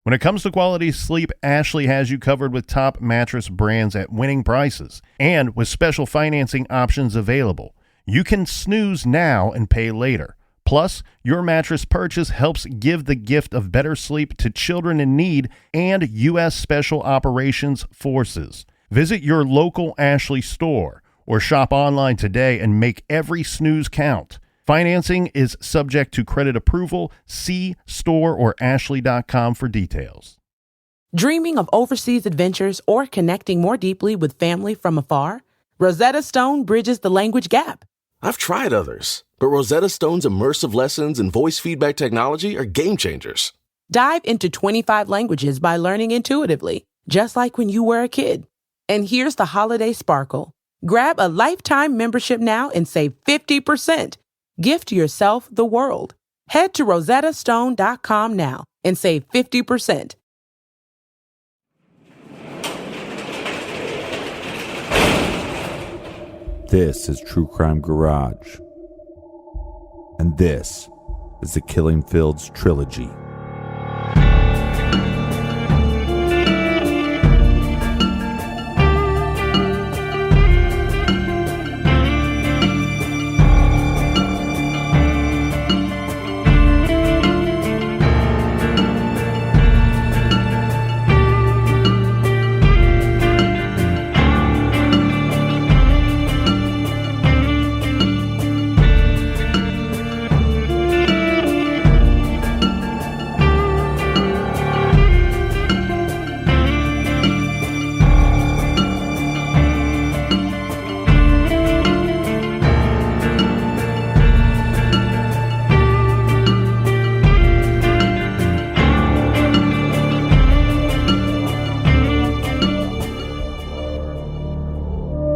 When it comes to quality sleep, Ashley has you covered with top mattress brands at winning prices and with special financing options available. You can snooze now and pay later. Plus, your mattress purchase helps give the gift of better sleep to children in need and U.S. Special Operations Forces. Visit your local Ashley store or shop online today and make every snooze count. Financing is subject to credit approval. See store or ashley.com for details. Dreaming of overseas adventures or connecting more deeply with family from afar? Rosetta Stone bridges the language gap. I've tried others, but Rosetta Stone's immersive lessons and voice feedback technology are game changers. Dive into 25 languages by learning intuitively, just like when you were a kid. And here's the holiday sparkle. Grab a lifetime membership now and save 50%. Gift yourself the world. Head to rosettastone.com now and save 50%. This is True Crime Garage. And this is the Killing Fields Trilogy.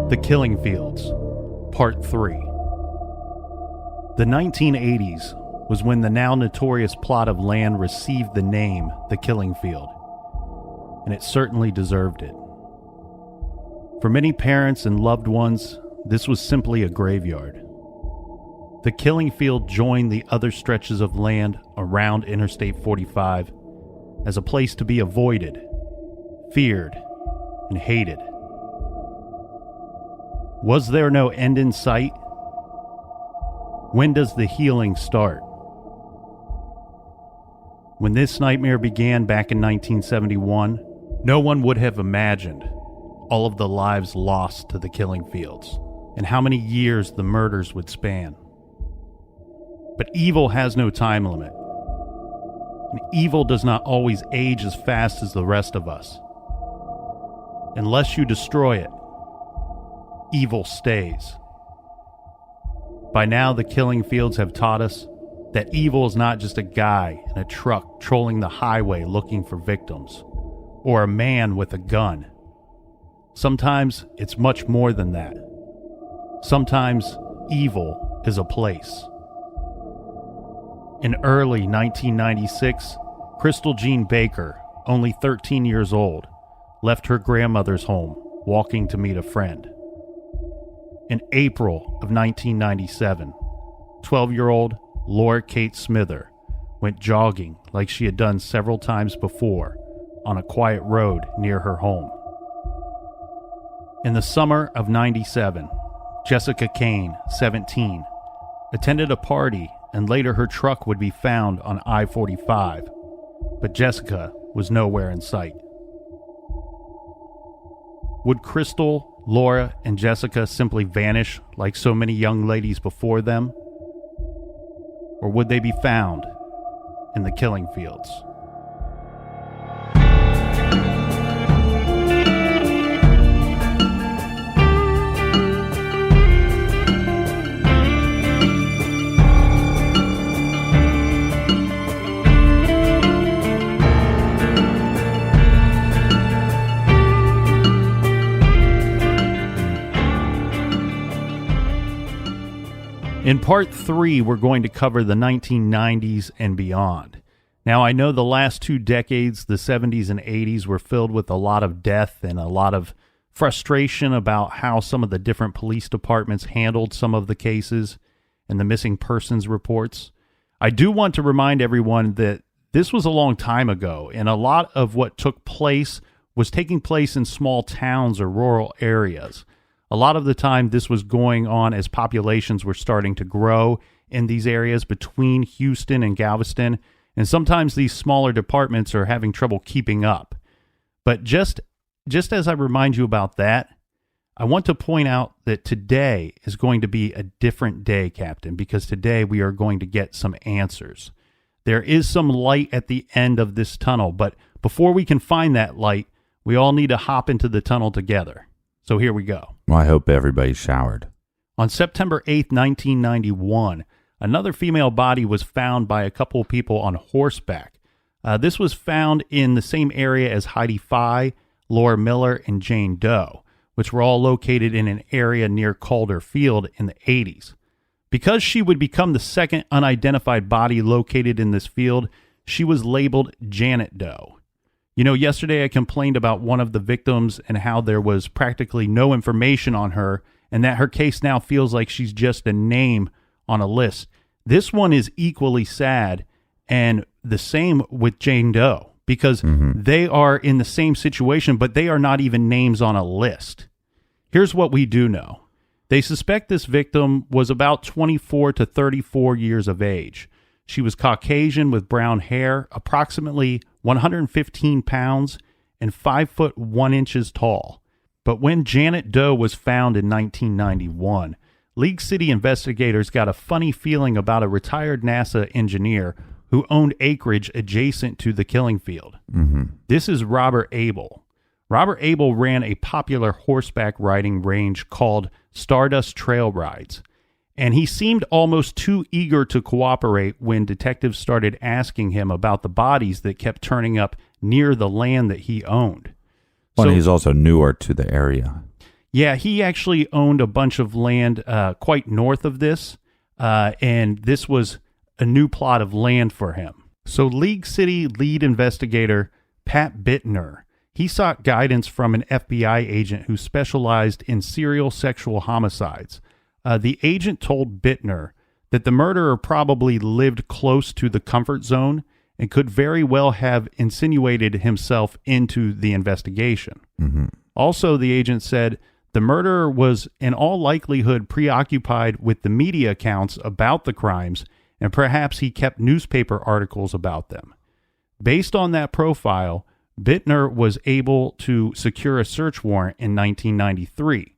The Killing Fields, Part 3. The 1980s was when the now notorious plot of land received the name the Killing Field, and it certainly deserved it. For many parents and loved ones, this was simply a graveyard. The Killing Field joined the other stretches of land around Interstate 45 as a place to be avoided, feared, and hated. Was there no end in sight? When does the healing start? When this nightmare began back in 1971, no one would have imagined all of the lives lost to the Killing Fields and how many years the murders would span. But evil has no time limit, and evil does not always age as fast as the rest of us. Unless you destroy it, evil stays. By now, the Killing Fields have taught us that evil is not just a guy in a truck trolling the highway looking for victims, or a man with a gun. Sometimes it's much more than that. Sometimes evil is a place. In early 1996, Crystal Jean Baker, only 13 years old, left her grandmother's home, walking to meet a friend. In April of 1997, 12-year-old Laura Kate Smither went jogging like she had done several times before on a quiet road near her home. In the summer of 97, Jessica Kane, 17, attended a party and later her truck would be found on I-45, but Jessica was nowhere in sight. Would Crystal, Laura, and Jessica simply vanish like so many young ladies before them? Or would they be found in the Killing Fields? In Part 3, we're going to cover the 1990s and beyond. Now, I know the last 2 decades, the 70s and 80s, were filled with a lot of death and a lot of frustration about how some of the different police departments handled some of the cases and the missing persons reports. I do want to remind everyone that This was a long time ago, and a lot of what took place was taking place in small towns or rural areas. A lot of the time, this was going on as populations were starting to grow in these areas between Houston and Galveston, and sometimes these smaller departments are having trouble keeping up. But just as I remind you about that, I want to point out that today is going to be a different day, Captain, because today we are going to get some answers. There is some light at the end of this tunnel, but before we can find that light, we all need to hop into the tunnel together. So here we go. Well, I hope everybody showered. On September 8th, 1991, another female body was found by a couple of people on horseback. This was found in the same area as Heidi Fye, Laura Miller, and Jane Doe, which were all located in an area near Calder Field in the 80s. Because she would become the second unidentified body located in this field, she was labeled Janet Doe. You know, yesterday I complained about one of the victims and how there was practically no information on her, and that her case now feels like she's just a name on a list. This one is equally sad, and the same with Jane Doe, because they are in the same situation, but they are not even names on a list. Here's what we do know. They suspect this victim was about 24 to 34 years of age. She was Caucasian with brown hair, approximately 115 pounds, and 5 foot 1 inches tall. But when Janet Doe was found in 1991, League City investigators got a funny feeling about a retired NASA engineer who owned acreage adjacent to the killing field. This is Robert Abel. Robert Abel ran a popular horseback riding range called Stardust Trail Rides, and he seemed almost too eager to cooperate when detectives started asking him about the bodies that kept turning up near the land that he owned. Well, he's also newer to the area. Yeah, he actually owned a bunch of land quite north of this, and this was a new plot of land for him. So League City lead investigator Pat Bittner, he sought guidance from an FBI agent who specialized in serial sexual homicides. The agent told Bittner that the murderer probably lived close to the comfort zone and could very well have insinuated himself into the investigation. Also, the agent said the murderer was in all likelihood preoccupied with the media accounts about the crimes, and perhaps he kept newspaper articles about them. Based on that profile, Bittner was able to secure a search warrant in 1993.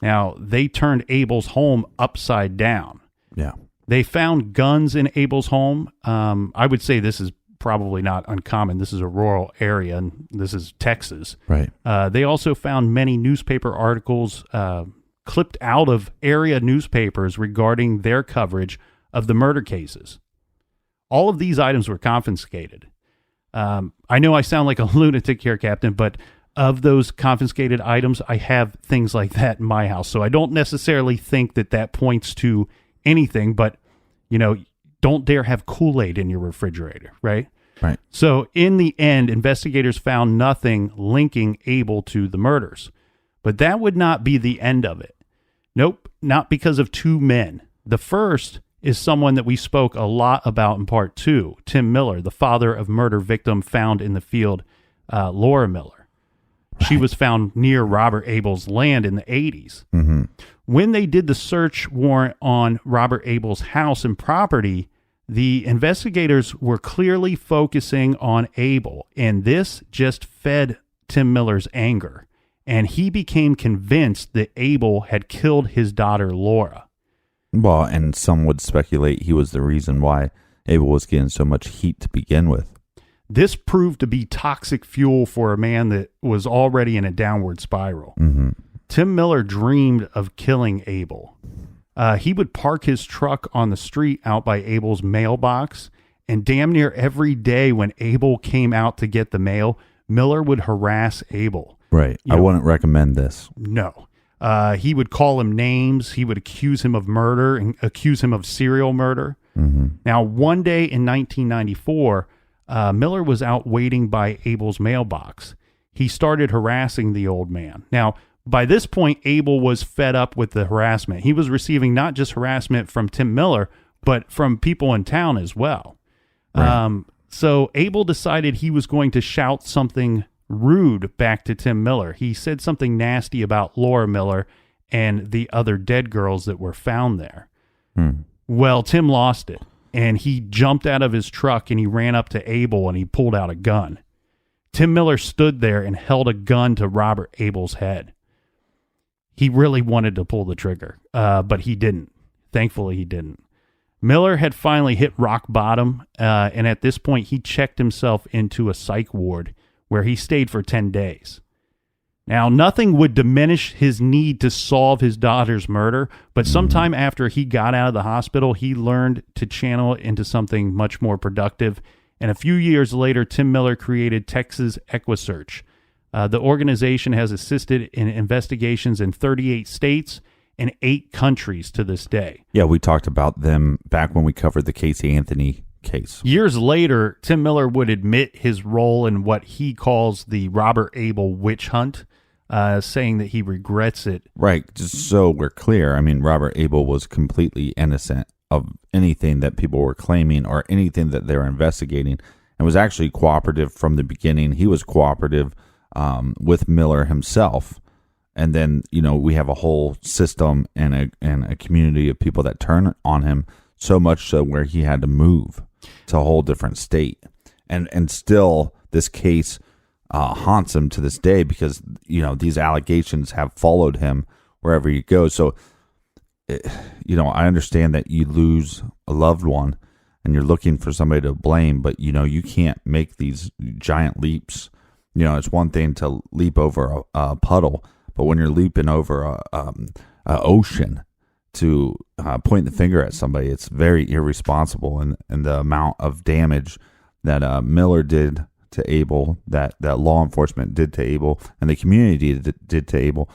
Now, they turned Abel's home upside down. Yeah. They found guns in Abel's home. I would say this is probably not uncommon. This is a rural area, and this is Texas. Right. They also found many newspaper articles clipped out of area newspapers regarding their coverage of the murder cases. All of these items were confiscated. I know I sound like a lunatic here, Captain, but of those confiscated items, I have things like that in my house. So I don't necessarily think that that points to anything, but, you know, don't dare have Kool-Aid in your refrigerator, right? Right. So in the end, investigators found nothing linking Abel to the murders. But that would not be the end of it. Nope, not because of two men. The first is someone that we spoke a lot about in part 2, Tim Miller, the father of murder victim found in the field, Laura Miller. Right. She was found near Robert Abel's land in the 80s. When they did the search warrant on Robert Abel's house and property, the investigators were clearly focusing on Abel, and this just fed Tim Miller's anger, and he became convinced that Abel had killed his daughter, Laura. Well, and some would speculate he was the reason why Abel was getting so much heat to begin with. This proved to be toxic fuel for a man that was already in a downward spiral. Tim Miller dreamed of killing Abel. He would park his truck on the street out by Abel's mailbox, and damn near every day when Abel came out to get the mail, Miller would harass Abel. Right. I wouldn't recommend this. No. He would call him names. He would accuse him of murder and accuse him of serial murder. Now, one day in 1994, Miller was out waiting by Abel's mailbox. He started harassing the old man. Now, by this point, Abel was fed up with the harassment. He was receiving not just harassment from Tim Miller, but from people in town as well. Right. So Abel decided he was going to shout something rude back to Tim Miller. He said something nasty about Laura Miller and the other dead girls that were found there. Well, Tim lost it, and he jumped out of his truck and he ran up to Abel and he pulled out a gun. Tim Miller stood there and held a gun to Robert Abel's head. He really wanted to pull the trigger, but he didn't. Thankfully, he didn't. Miller had finally hit rock bottom, and at this point, he checked himself into a psych ward where he stayed for 10 days. Now, nothing would diminish his need to solve his daughter's murder, but sometime after he got out of the hospital, he learned to channel it into something much more productive. And a few years later, Tim Miller created Texas EquiSearch. The organization has assisted in investigations in 38 states and 8 countries to this day. Yeah, we talked about them back when we covered the Casey Anthony case. Years later, Tim Miller would admit his role in what he calls the Robert Abel witch hunt, saying that he regrets it. Right, just so we're clear, I mean, Robert Abel was completely innocent of anything that people were claiming or anything that they were investigating, and was actually cooperative from the beginning. He was cooperative with Miller himself. And then, we have a whole system and a community of people that turn on him, so much so where he had to move to a whole different state. And still, this case haunts him to this day because, these allegations have followed him wherever he goes. So, I understand that you lose a loved one and you're looking for somebody to blame, but, you can't make these giant leaps. It's one thing to leap over a puddle, but when you're leaping over a ocean to point the finger at somebody, it's very irresponsible. And the amount of damage that Miller did to Abel, that law enforcement did to Abel, and the community did to Abel,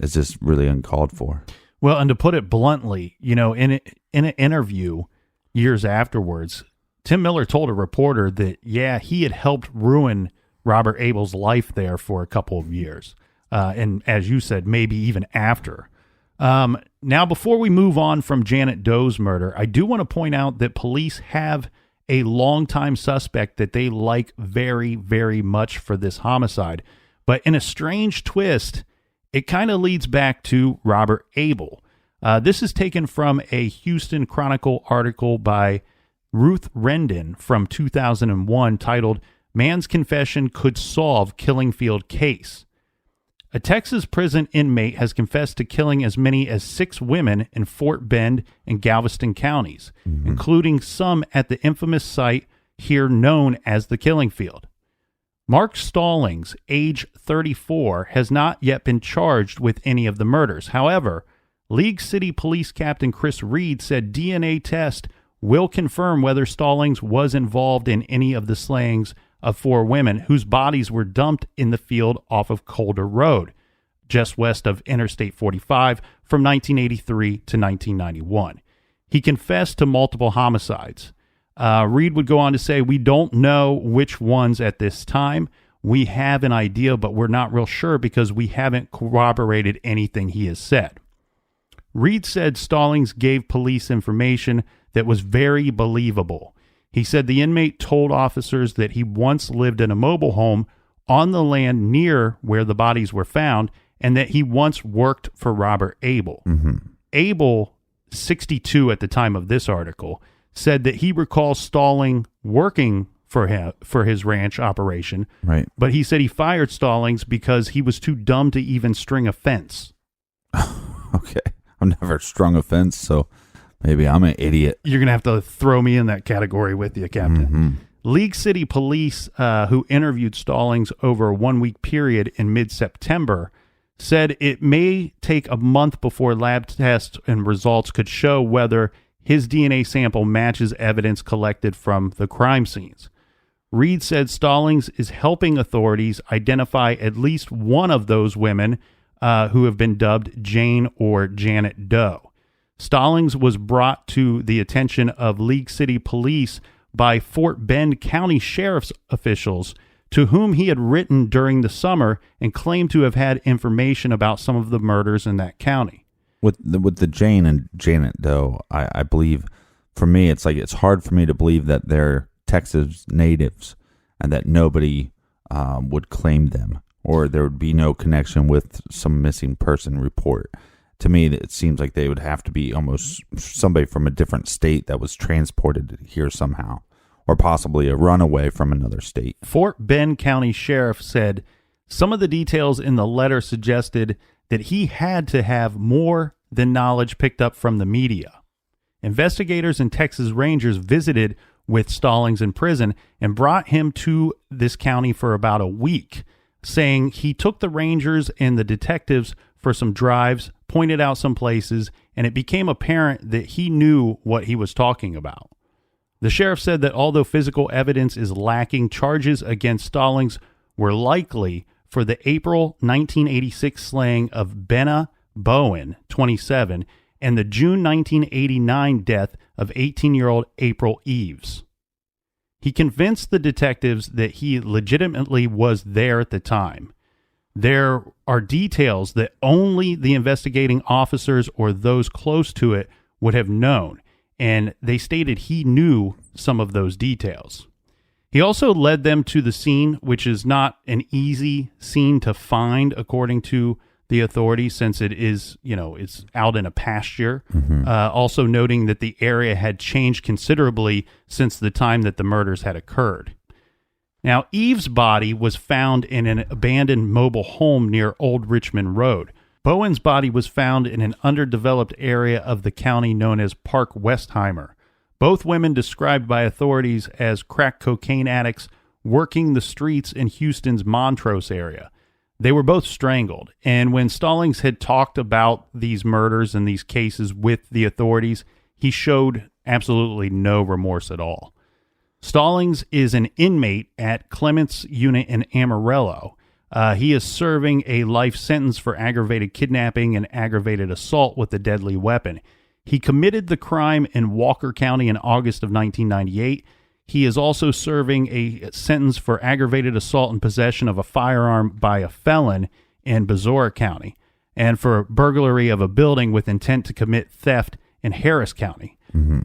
is just really uncalled for. Well, and to put it bluntly, in an interview years afterwards, Tim Miller told a reporter that, he had helped ruin Robert Abel's life there for a couple of years. And as you said, maybe even after. Now, before we move on from Janet Doe's murder, I do want to point out that police have a longtime suspect that they like very, very much for this homicide. But in a strange twist, it kind of leads back to Robert Abel. This is taken from a Houston Chronicle article by Ruth Rendon from 2001 titled, "Man's Confession Could Solve Killing Field Case." A Texas prison inmate has confessed to killing as many as 6 women in Fort Bend and Galveston counties, including some at the infamous site here known as the Killing Field. Mark Stallings, age 34, has not yet been charged with any of the murders. However, League City Police Captain Chris Reed said DNA test will confirm whether Stallings was involved in any of the slayings of 4 women whose bodies were dumped in the field off of Calder Road, just west of Interstate 45, from 1983 to 1991. He confessed to multiple homicides. Reed would go on to say, "We don't know which ones at this time. We have an idea, but we're not real sure because we haven't corroborated anything he has said." Reed said Stallings gave police information that was very believable. He said the inmate told officers that he once lived in a mobile home on the land near where the bodies were found and that he once worked for Robert Abel. Abel, 62 at the time of this article, said that he recalls Stallings working for his ranch operation, right? But he said he fired Stallings because he was too dumb to even string a fence. Okay. I've never strung a fence, so maybe I'm an idiot. You're going to have to throw me in that category with you, Captain. League City Police, who interviewed Stallings over a 1-week period in mid-September, said it may take a month before lab tests and results could show whether his DNA sample matches evidence collected from the crime scenes. Reed said Stallings is helping authorities identify at least one of those women who have been dubbed Jane or Janet Doe. Stallings was brought to the attention of League City Police by Fort Bend County Sheriff's officials, to whom he had written during the summer and claimed to have had information about some of the murders in that county. With the Jane and Janet Doe, I believe, for me, it's hard for me to believe that they're Texas natives, and that nobody would claim them, or there would be no connection with some missing person report. To me, it seems like they would have to be almost somebody from a different state that was transported here somehow, or possibly a runaway from another state. Fort Bend County Sheriff said some of the details in the letter suggested that he had to have more than knowledge picked up from the media. Investigators and Texas Rangers visited with Stallings in prison and brought him to this county for about a week, saying he took the Rangers and the detectives for some drives, pointed out some places, and it became apparent that he knew what he was talking about. The sheriff said that although physical evidence is lacking, charges against Stallings were likely for the April 1986 slaying of Benna Bowen, 27, and the June 1989 death of 18-year-old April Eves. He convinced the detectives that he legitimately was there at the time. There are details that only the investigating officers or those close to it would have known, and they stated he knew some of those details. He also led them to the scene, which is not an easy scene to find, according to the authorities, since it is, it's out in a pasture. Also noting that the area had changed considerably since the time that the murders had occurred. Now, Eve's body was found in an abandoned mobile home near Old Richmond Road. Bowen's body was found in an underdeveloped area of the county known as Park Westheimer. Both women described by authorities as crack cocaine addicts working the streets in Houston's Montrose area. They were both strangled, and when Stallings had talked about these murders and these cases with the authorities, he showed absolutely no remorse at all. Stallings is an inmate at Clement's unit in Amarillo. He is serving a life sentence for aggravated kidnapping and aggravated assault with a deadly weapon. He committed the crime in Walker County in August of 1998. He is also serving a sentence for aggravated assault and possession of a firearm by a felon in Bezora County, and for burglary of a building with intent to commit theft in Harris County.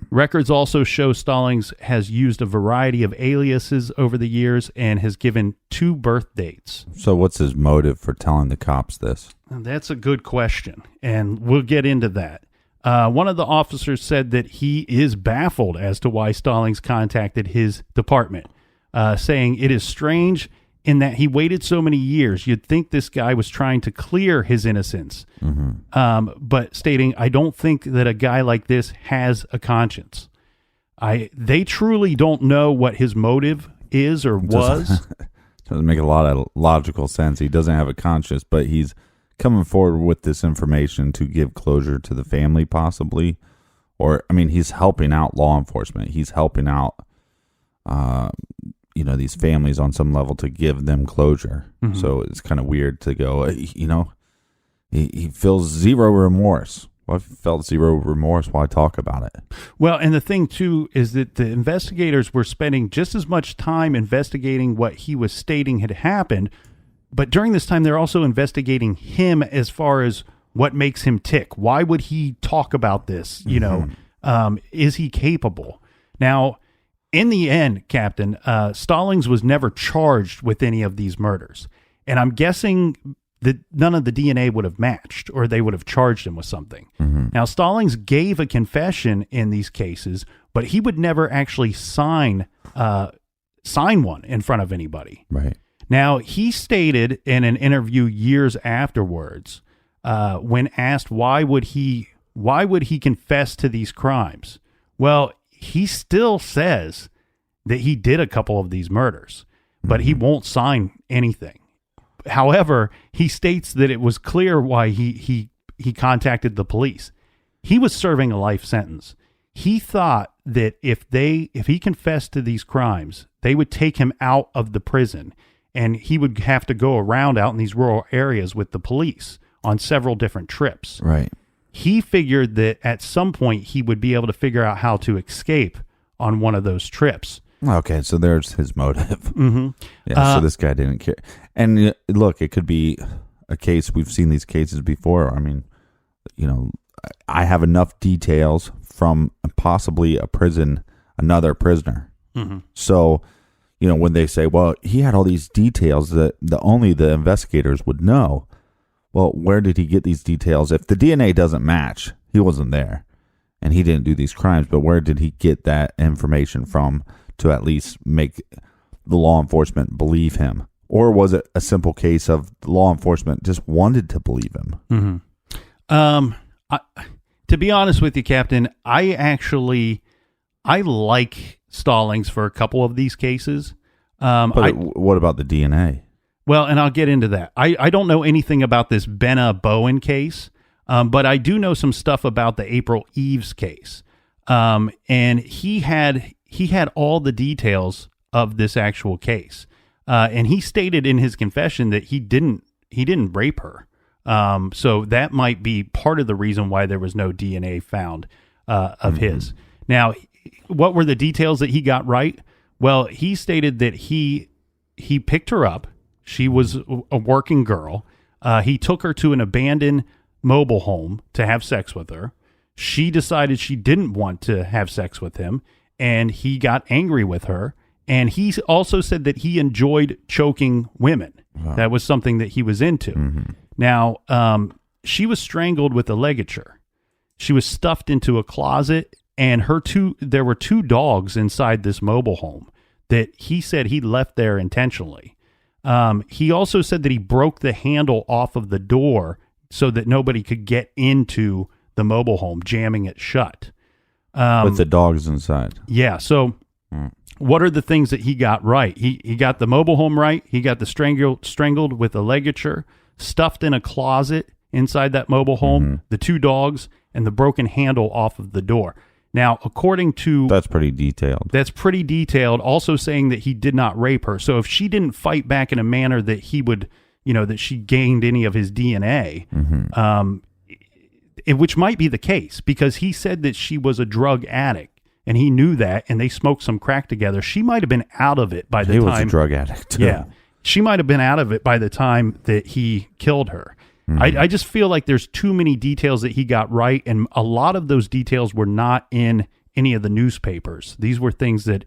Records also show Stallings has used a variety of aliases over the years and has given 2 birth dates. So what's his motive for telling the cops this? That's a good question, and we'll get into that. One of the officers said that he is baffled as to why Stallings contacted his department, saying it is strange in that he waited so many years. You'd think this guy was trying to clear his innocence, but stating, I don't think that a guy like this has a conscience. They truly don't know what his motive is or was. Doesn't make a lot of logical sense. He doesn't have a conscience, but he's coming forward with this information to give closure to the family, possibly. Or, I mean, he's helping out law enforcement. He's helping out, these families on some level to give them closure. So it's kind of weird to go, he feels zero remorse. Well, I felt zero remorse while I talk about it. Well, and the thing, too, is that the investigators were spending just as much time investigating what he was stating had happened, but during this time, they're also investigating him as far as what makes him tick. Why would he talk about this? Is he capable? Now, in the end, Captain, Stallings was never charged with any of these murders. And I'm guessing that none of the DNA would have matched, or they would have charged him with something. Now, Stallings gave a confession in these cases, but he would never actually sign one in front of anybody. Right. Now, he stated in an interview years afterwards, when asked why would he confess to these crimes? Well, he still says that he did a couple of these murders, but he won't sign anything. However, he states that it was clear why he contacted the police. He was serving a life sentence. He thought that if he confessed to these crimes, they would take him out of the prison, and he would have to go around out in these rural areas with the police on several different trips. Right. He figured that at some point he would be able to figure out how to escape on one of those trips. Okay, so there's his motive. Yeah, so this guy didn't care. And look, it could be a case, we've seen these cases before. I mean, I have enough details from possibly another prisoner So, when they say, well, he had all these details that only the investigators would know. Well, where did he get these details? If the DNA doesn't match, he wasn't there and he didn't do these crimes, but where did he get that information from to at least make the law enforcement believe him? Or was it a simple case of the law enforcement just wanted to believe him? To be honest with you, Captain, I like Stallings for a couple of these cases. But what about the DNA? Well, and I'll get into that. I don't know anything about this Benna Bowen case, but I do know some stuff about the April Eves case. And he had all the details of this actual case. And he stated in his confession that he didn't rape her. So that might be part of the reason why there was no DNA found of his. Now, what were the details that he got right? Well, he stated that he picked her up. She was a working girl. He took her to an abandoned mobile home to have sex with her. She decided she didn't want to have sex with him, and he got angry with her. And he also said that he enjoyed choking women. Wow. That was something that he was into. Now, she was strangled with a ligature. She was stuffed into a closet, and there were 2 dogs inside this mobile home that he said he left there intentionally. He also said that he broke the handle off of the door so that nobody could get into the mobile home, jamming it shut. With the dogs inside. Yeah. So what are the things that he got right? He got the mobile home right. He got the strangled with a ligature, stuffed in a closet inside that mobile home, the 2 dogs, and the broken handle off of the door. Now, according to... That's pretty detailed. That's pretty detailed, also saying that he did not rape her. So if she didn't fight back in a manner that he would, that she gained any of his DNA, which might be the case, because he said that she was a drug addict, and he knew that, and they smoked some crack together. She might have been out of it by the time... He was a drug addict, too. Yeah. She might have been out of it by the time that he killed her. I just feel like there's too many details that he got right, and a lot of those details were not in any of the newspapers. These were things that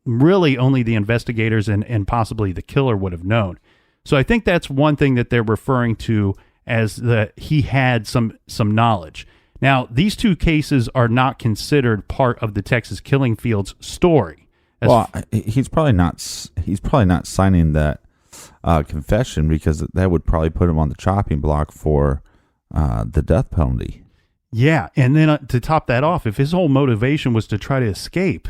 really only the investigators and possibly the killer would have known. So I think that's one thing that they're referring to as that he had some knowledge. Now, these 2 cases are not considered part of the Texas Killing Fields story. Well, he's probably not signing that confession because that would probably put him on the chopping block for the death penalty. Yeah, and then to top that off, if his whole motivation was to try to escape,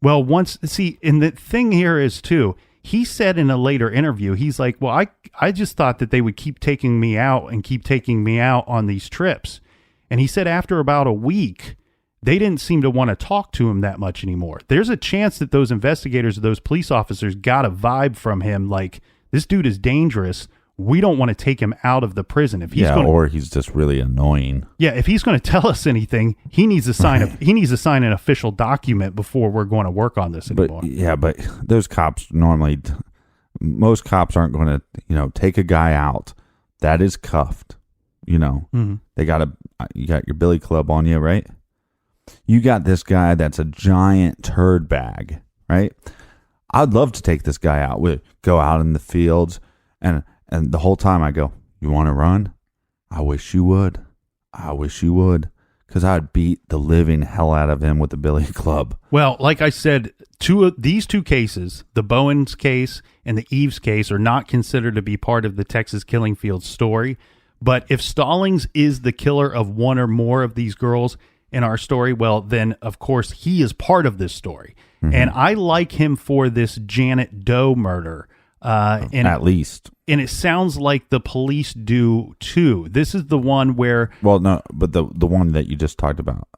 well, and the thing here is too, he said in a later interview, he's like, well, I just thought that they would keep taking me out on these trips. And he said after about a week, they didn't seem to want to talk to him that much anymore. There's a chance that those investigators, those police officers got a vibe from him like, this dude is dangerous. We don't want to take him out of the prison. If he's or he's just really annoying. Yeah, if he's going to tell us anything, he needs to sign an official document before we're going to work on this anymore. But those cops normally, most cops aren't going to, take a guy out that is cuffed. They you got your billy club on you, right? You got this guy that's a giant turd bag, right? I'd love to take this guy out. We go out in the fields, and the whole time I go, you want to run? I wish you would. Because I'd beat the living hell out of him with the billy club. Well, like I said, these 2 cases, the Bowens case and the Eves case, are not considered to be part of the Texas Killing Fields story. But if Stallings is the killer of one or more of these girls in our story, well, then, of course, he is part of this story. And I like him for this Janet Doe murder. At least. And it sounds like the police do, too. This is the one where... Well, no, but the one that you just talked about.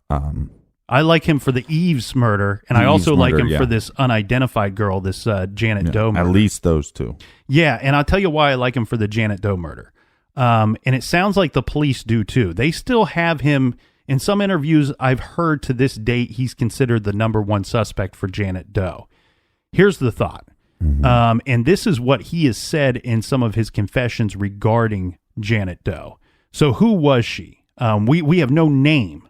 I like him for the Eves murder, and I also like him for this unidentified girl, this Janet Doe murder. At least those 2. Yeah, and I'll tell you why I like him for the Janet Doe murder. And it sounds like the police do, too. They still have him... In some interviews I've heard to this date, he's considered the number 1 suspect for Janet Doe. Here's the thought. And this is what he has said in some of his confessions regarding Janet Doe. So who was she? We have no name.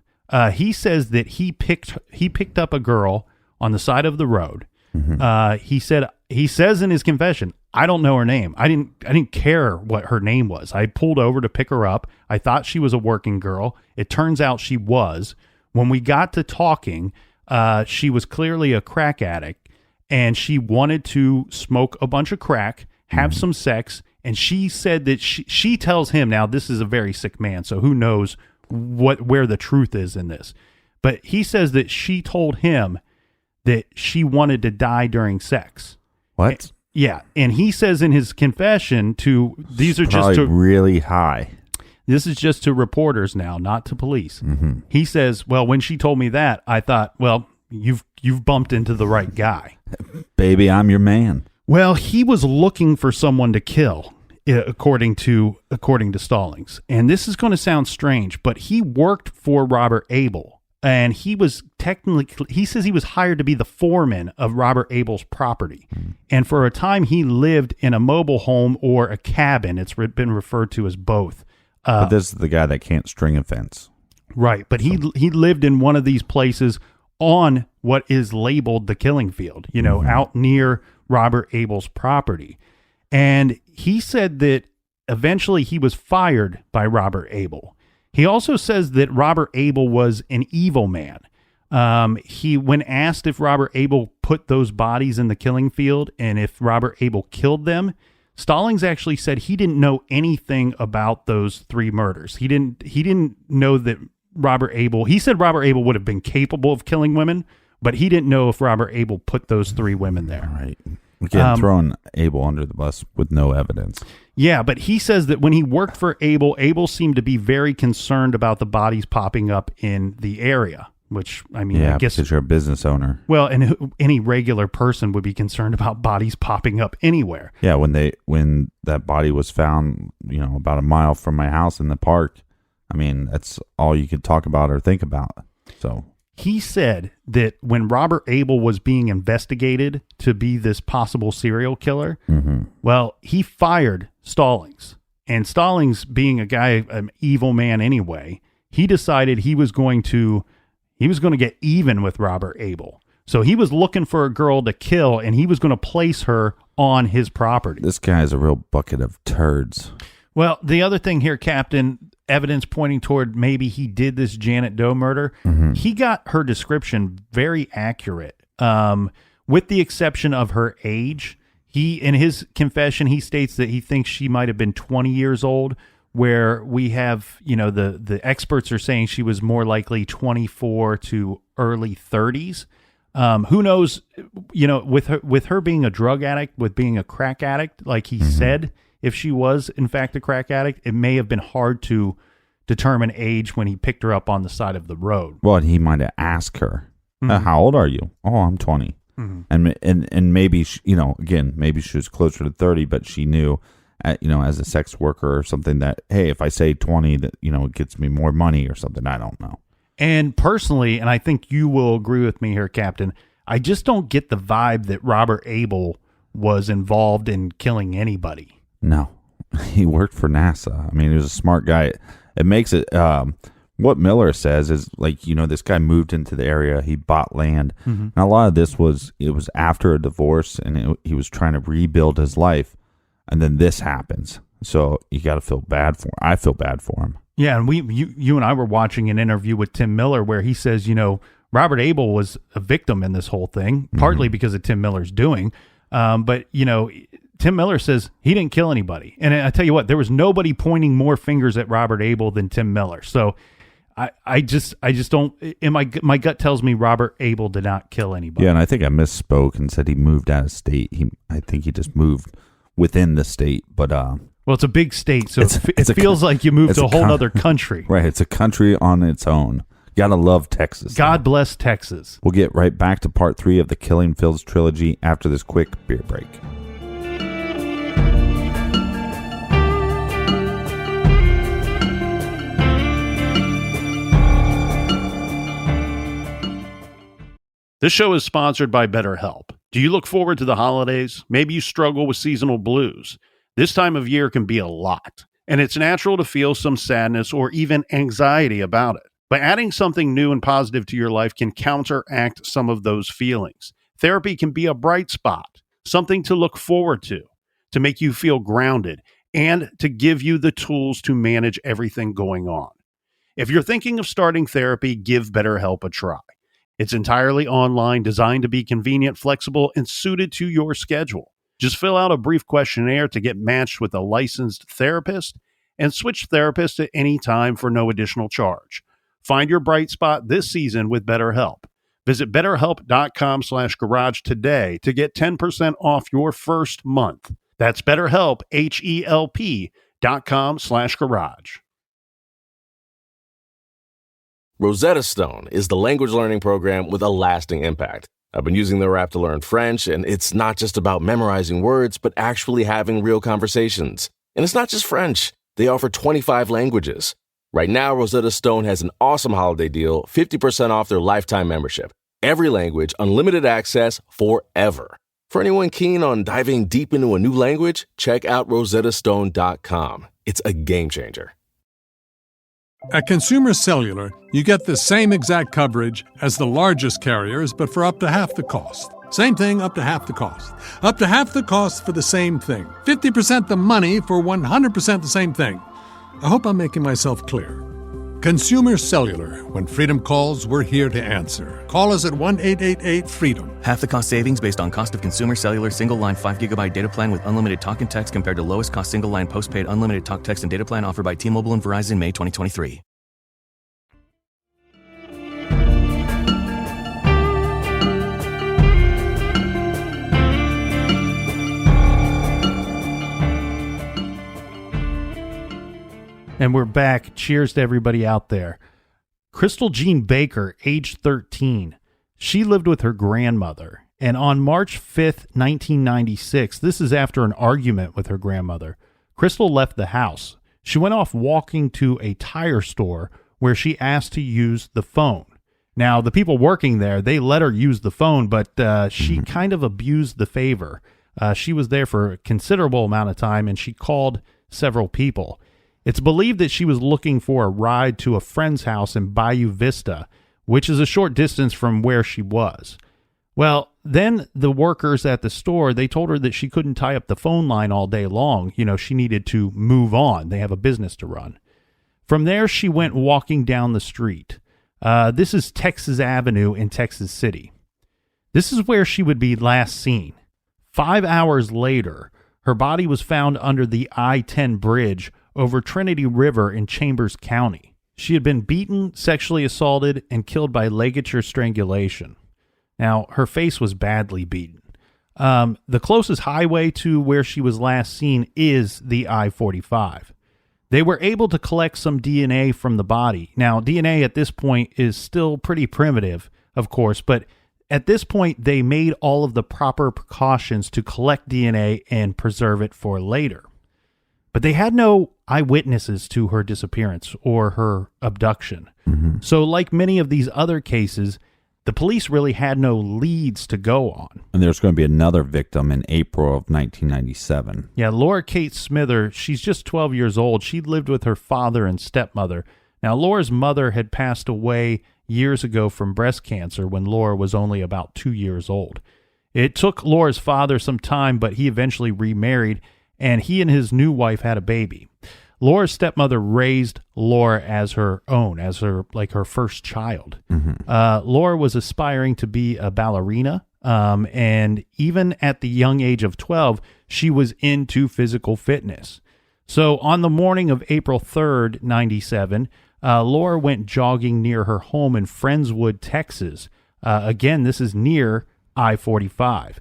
He says that he picked up a girl on the side of the road. He says in his confession, I don't know her name. I didn't care what her name was. I pulled over to pick her up. I thought she was a working girl. It turns out she was. When we got to talking, she was clearly a crack addict, and she wanted to smoke a bunch of crack, have some sex, and she said that she tells him, now this is a very sick man, so who knows where the truth is in this. But he says that she told him that she wanted to die during sex. What? Yeah, and he says in his confession these are Probably just to really high. This is just to reporters now, not to police. He says, well, when she told me that, I thought, well, you've bumped into the right guy. Baby, I'm your man. Well, he was looking for someone to kill, according to Stallings. And this is going to sound strange, but he worked for Robert Abel. And he says he was hired to be the foreman of Robert Abel's property. And for a time, he lived in a mobile home or a cabin. It's been referred to as both. But this is the guy that can't string a fence. Right. But he lived in one of these places on what is labeled the killing field, out near Robert Abel's property. And he said that eventually he was fired by Robert Abel. He also says that Robert Abel was an evil man. When asked if Robert Abel put those bodies in the killing field and if Robert Abel killed them, Stallings actually said he didn't know anything about those 3 murders. He didn't know that he said Robert Abel would have been capable of killing women, but he didn't know if Robert Abel put those 3 women there. Right. Again, throwing Abel under the bus with no evidence. Yeah, but he says that when he worked for Abel, Abel seemed to be very concerned about the bodies popping up in the area, which, I guess... because you're a business owner. Well, and any regular person would be concerned about bodies popping up anywhere. Yeah, when that body was found, about a mile from my house in the park, that's all you could talk about or think about. So... He said that when Robert Abel was being investigated to be this possible serial killer, well, he fired Stallings. And Stallings, being an evil man anyway, he decided he was going to get even with Robert Abel. So he was looking for a girl to kill, and he was going to place her on his property. This guy is a real bucket of turds. Well, the other thing here, Captain, evidence pointing toward maybe he did this Janet Doe murder. He got her description very accurate, with the exception of her age. In his confession, he states that he thinks she might have been 20 years old, where we have, the experts are saying she was more likely 24 to early 30s. Who knows, with her being a drug addict, with being a crack addict, like he said, if she was, in fact, a crack addict, it may have been hard to determine age when he picked her up on the side of the road. Well, he might have asked her, how old are you? Oh, I'm 20. And maybe, again, maybe she was closer to 30, but she knew, as a sex worker or something that, hey, if I say 20, that, it gets me more money or something. I don't know. And personally, and I think you will agree with me here, Captain, I just don't get the vibe that Robert Abel was involved in killing anybody. No, he worked for NASA. He was a smart guy. It makes it, what Miller says is this guy moved into the area, he bought land. And a lot of this was after a divorce, and he was trying to rebuild his life. And then this happens. So you got to feel bad for him. I feel bad for him. Yeah. And you and I were watching an interview with Tim Miller where he says, Robert Abel was a victim in this whole thing, partly because of Tim Miller's doing. But Tim Miller says he didn't kill anybody. And I tell you what, there was nobody pointing more fingers at Robert Abel than Tim Miller. So I just don't, my gut tells me Robert Abel did not kill anybody. Yeah, and I think I misspoke and said he moved out of state. I think he just moved within the state, but well, it's a big state, so it feels like you moved to a whole other country. Right, it's a country on its own. Gotta love Texas. God bless Texas. We'll get right back to part 3 of the Killing Fields trilogy after this quick beer break. This show is sponsored by BetterHelp. Do you look forward to the holidays? Maybe you struggle with seasonal blues. This time of year can be a lot, and it's natural to feel some sadness or even anxiety about it. But adding something new and positive to your life can counteract some of those feelings. Therapy can be a bright spot, something to look forward to make you feel grounded, and to give you the tools to manage everything going on. If you're thinking of starting therapy, give BetterHelp a try. It's entirely online, designed to be convenient, flexible, and suited to your schedule. Just fill out a brief questionnaire to get matched with a licensed therapist and switch therapists at any time for no additional charge. Find your bright spot this season with BetterHelp. Visit BetterHelp.com/garage today to get 10% off your first month. That's BetterHelp, HELP.com/garage. Rosetta Stone is the language learning program with a lasting impact. I've been using their app to learn French, and it's not just about memorizing words, but actually having real conversations. And it's not just French. They offer 25 languages. Right now, Rosetta Stone has an awesome holiday deal, 50% off their lifetime membership. Every language, unlimited access forever. For anyone keen on diving deep into a new language, check out rosettastone.com. It's a game changer. At Consumer Cellular, you get the same exact coverage as the largest carriers, but for up to half the cost. Same thing, up to half the cost. Up to half the cost for the same thing. 50% the money for 100% the same thing. I hope I'm making myself clear. Consumer Cellular. When freedom calls, we're here to answer. Call us at 1-888-FREEDOM. Half the cost savings based on cost of Consumer Cellular single-line 5GB data plan with unlimited talk and text compared to lowest cost single-line postpaid unlimited talk, text, and data plan offered by T-Mobile and Verizon May 2023. And we're back. Cheers to everybody out there. Crystal Jean Baker, age 13. She lived with her grandmother. And on March 5th, 1996, this is after an argument with her grandmother, Crystal left the house. She went off walking to a tire store where she asked to use the phone. Now, the people working there, they let her use the phone, but she kind of abused the favor. She was there for a considerable amount of time, and she called several people. It's believed that she was looking for a ride to a friend's house in Bayou Vista, which is a short distance from where she was. Well, then the workers at the store, they told her that she couldn't tie up the phone line all day long. You know, she needed to move on. They have a business to run. From there, she went walking down the street. This is Texas Avenue in Texas City. This is where she would be last seen. 5 hours later, her body was found under the I-10 bridge over Trinity River in Chambers County. She had been beaten, sexually assaulted, and killed by ligature strangulation. Now, her face was badly beaten. The closest highway to where she was last seen is the I-45. They were able to collect some DNA from the body. Now, DNA at this point is still pretty primitive, of course, but at this point, they made all of the proper precautions to collect DNA and preserve it for later. But they had no eyewitnesses to her disappearance or her abduction. So like many of these other cases, the police really had no leads to go on. And there's going to be another victim in April of 1997. Yeah, Laura Kate Smither, she's just 12 years old. She lived with her father and stepmother. Now, Laura's mother had passed away years ago from breast cancer when Laura was only about 2 years old. It took Laura's father some time, but he eventually remarried, and he and his new wife had a baby. Laura's stepmother raised Laura as her own, as her first child. Laura was aspiring to be a ballerina, and even at the young age of 12, she was into physical fitness. So on the morning of April 3rd, 97, Laura went jogging near her home in Friendswood, Texas. Again, this is near I-45.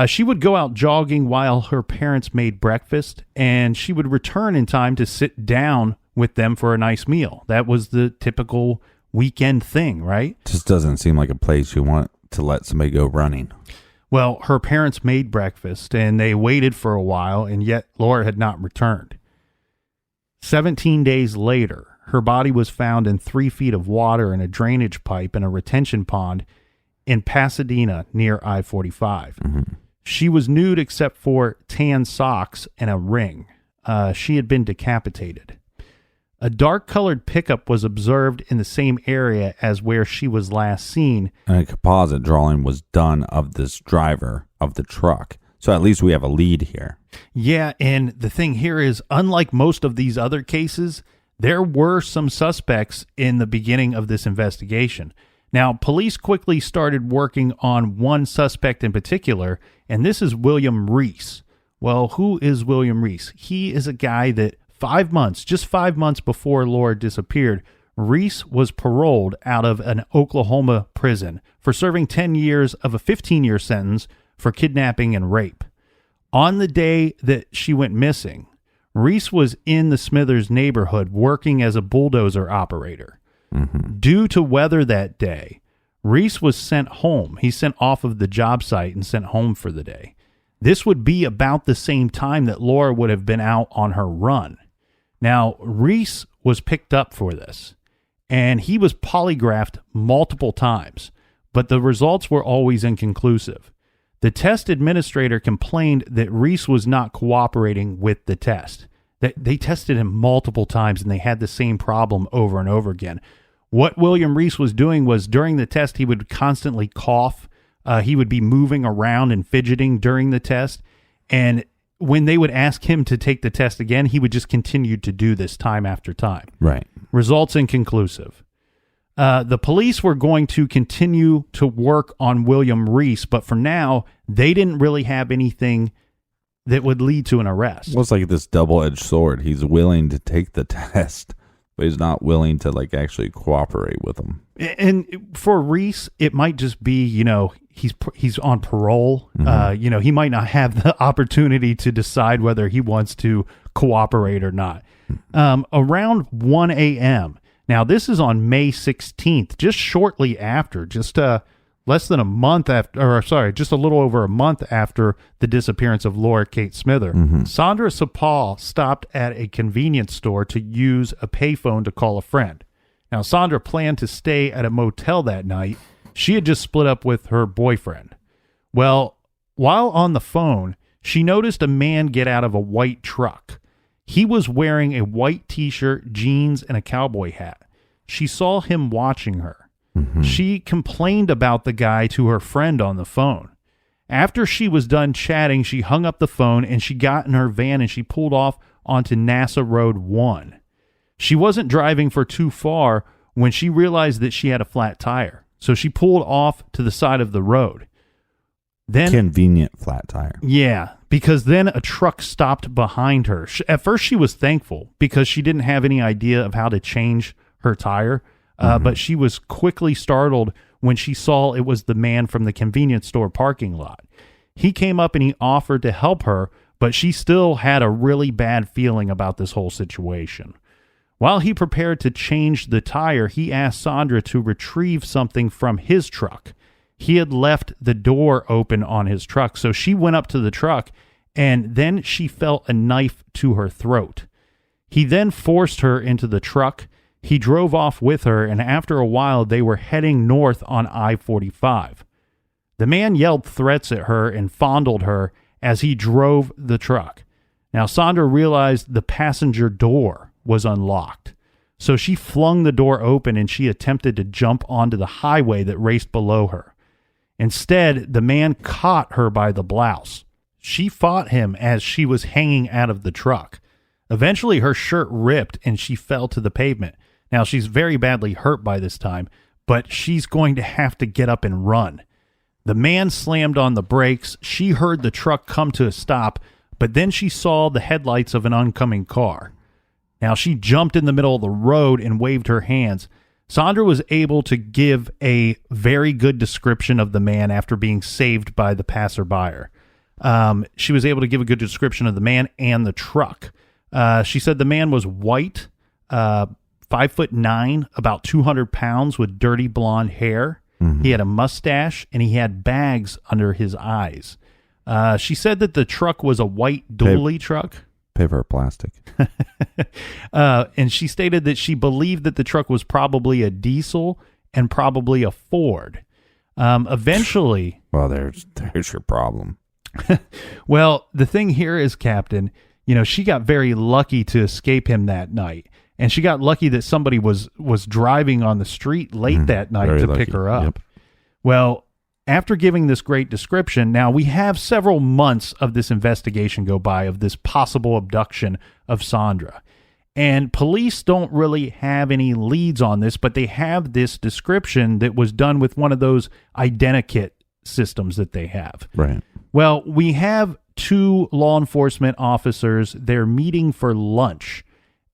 She would go out jogging while her parents made breakfast, and she would return in time to sit down with them for a nice meal. That was the typical weekend thing, right? Just doesn't seem like a place you want to let somebody go running. Well, her parents made breakfast, and they waited for a while, and yet Laura had not returned. 17 days later, her body was found in 3 feet of water in a drainage pipe in a retention pond in Pasadena near I-45. She was nude except for tan socks and a ring. She had been decapitated. A dark-colored pickup was observed in the same area as where she was last seen. And a composite drawing was done of this driver of the truck. So at least we have a lead here. Yeah, and the thing here is, unlike most of these other cases, there were some suspects in the beginning of this investigation. Now, police quickly started working on one suspect in particular, and this is William Reese. Well, who is William Reese? He is a guy that just 5 months before Laura disappeared, Reese was paroled out of an Oklahoma prison for serving 10 years of a 15-year sentence for kidnapping and rape. On the day that she went missing, Reese was in the Smithers neighborhood working as a bulldozer operator. Mm-hmm. Due to weather that day, Reese was sent home. He sent off of the job site and sent home for the day. This would be about the same time that Laura would have been out on her run. Now, Reese was picked up for this, and he was polygraphed multiple times, but the results were always inconclusive. The test administrator complained that Reese was not cooperating with the test. They tested him multiple times, and they had the same problem over and over again. What William Reese was doing was, during the test, he would constantly cough. He would be moving around and fidgeting during the test, and when they would ask him to take the test again, he would just continue to do this time after time. Right. Results inconclusive. The police were going to continue to work on William Reese, but for now, they didn't really have anything that would lead to an arrest. Well, it's like this double-edged sword. He's willing to take the test, but he's not willing to actually cooperate with them. And for Reese, it might just be, he's on parole. Mm-hmm. He might not have the opportunity to decide whether he wants to cooperate or not. Around 1 a.m., now this is on May 16th, just shortly after, just less than a month after, just a little over a month after the disappearance of Laura Kate Smither, mm-hmm. Sandra Sapal stopped at a convenience store to use a payphone to call a friend. Now, Sandra planned to stay at a motel that night. She had just split up with her boyfriend. Well, while on the phone, she noticed a man get out of a white truck. He was wearing a white t-shirt, jeans, and a cowboy hat. She saw him watching her. Mm-hmm. She complained about the guy to her friend on the phone. After she was done chatting, she hung up the phone and she got in her van and she pulled off onto NASA Road 1. She wasn't driving for too far when she realized that she had a flat tire. So she pulled off to the side of the road. Then, convenient flat tire. Yeah, because then a truck stopped behind her. At first, she was thankful because she didn't have any idea of how to change her tire. Mm-hmm. But she was quickly startled when she saw it was the man from the convenience store parking lot. He came up and he offered to help her, but she still had a really bad feeling about this whole situation. While he prepared to change the tire, he asked Sandra to retrieve something from his truck. He had left the door open on his truck, so she went up to the truck, and then she felt a knife to her throat. He then forced her into the truck. He drove off with her, and after a while, they were heading north on I-45. The man yelled threats at her and fondled her as he drove the truck. Now, Sandra realized the passenger door was unlocked. So she flung the door open and she attempted to jump onto the highway that raced below her. Instead, the man caught her by the blouse. She fought him as she was hanging out of the truck. Eventually, her shirt ripped and she fell to the pavement. Now, she's very badly hurt by this time, but she's going to have to get up and run. The man slammed on the brakes. She heard the truck come to a stop, but then she saw the headlights of an oncoming car. Now, she jumped in the middle of the road and waved her hands. Sandra was able to give a very good description of the man after being saved by the passerby. She was able to give a good description of the man and the truck. She said the man was white, 5'9", about 200 pounds, with dirty blonde hair. Mm-hmm. He had a mustache, and he had bags under his eyes. She said that the truck was a white dually truck. Paper or plastic. And she stated that she believed that the truck was probably a diesel and probably a Ford. Eventually... Well, there's your problem. Well, the thing here is, Captain, she got very lucky to escape him that night. And she got lucky that somebody was driving on the street late that night to pick her up. Yep. Well, after giving this great description, now we have several months of this investigation go by of this possible abduction of Sandra. And police don't really have any leads on this, but they have this description that was done with one of those identikit systems that they have. Right. Well, we have 2 law enforcement officers. They're meeting for lunch.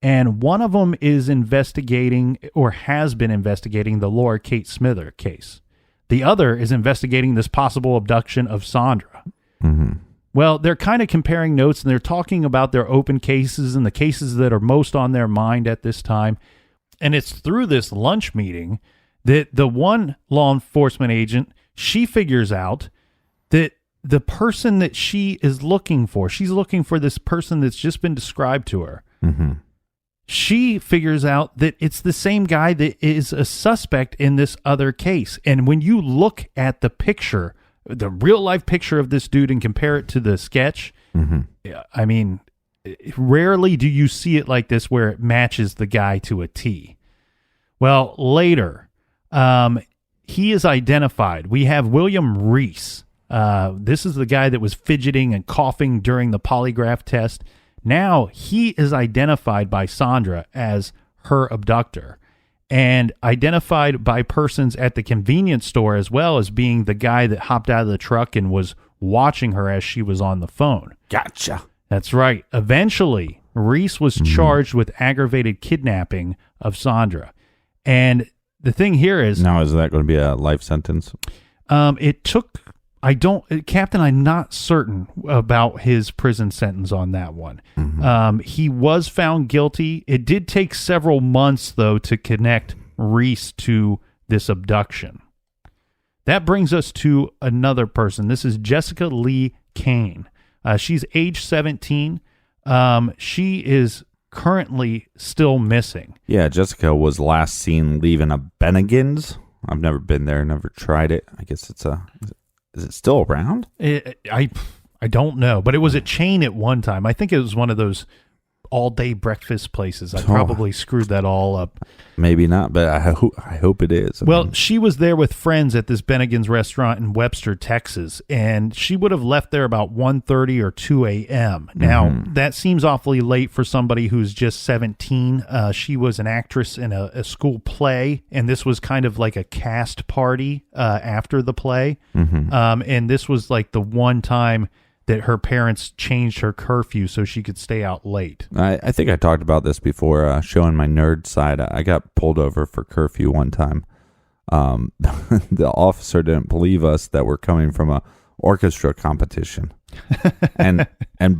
And one of them is investigating or has been investigating the Laura Kate Smither case. The other is investigating this possible abduction of Sandra. Mm-hmm. Well, they're kind of comparing notes, and they're talking about their open cases and the cases that are most on their mind at this time. And it's through this lunch meeting that the one law enforcement agent, she figures out that the person that she is looking for, she's looking for this person that's just been described to her. Mm-hmm. She figures out that it's the same guy that is a suspect in this other case. And when you look at the picture, the real life picture of this dude and compare it to the sketch, I mean, rarely do you see it like this where it matches the guy to a T. Well, later, he is identified. We have William Reese. This is the guy that was fidgeting and coughing during the polygraph test. Now he is identified by Sandra as her abductor and identified by persons at the convenience store as well as being the guy that hopped out of the truck and was watching her as she was on the phone. Gotcha. That's right. Eventually, Reese was charged with aggravated kidnapping of Sandra. And the thing here is... Now, is that going to be a life sentence? It took... Captain, I'm not certain about his prison sentence on that one. Mm-hmm. He was found guilty. It did take several months, though, to connect Reese to this abduction. That brings us to another person. This is Jessica Lee Kane. She's age 17. She is currently still missing. Yeah, Jessica was last seen leaving a Bennigan's. I've never been there, never tried it. I guess it's a... Is it still around? I don't know, but it was a chain at one time. I think it was one of those all-day breakfast places. I probably screwed that all up. Maybe not, but I hope it is. Well, she was there with friends at this Bennigan's restaurant in Webster, Texas, and she would have left there about 1:30 or 2 a.m. Now, that seems awfully late for somebody who's just 17. She was an actress in a school play, and this was kind of like a cast party after the play. And this was like the one time that her parents changed her curfew so she could stay out late. I think I talked about this before, showing my nerd side. I got pulled over for curfew one time. The officer didn't believe us that we're coming from a orchestra competition. and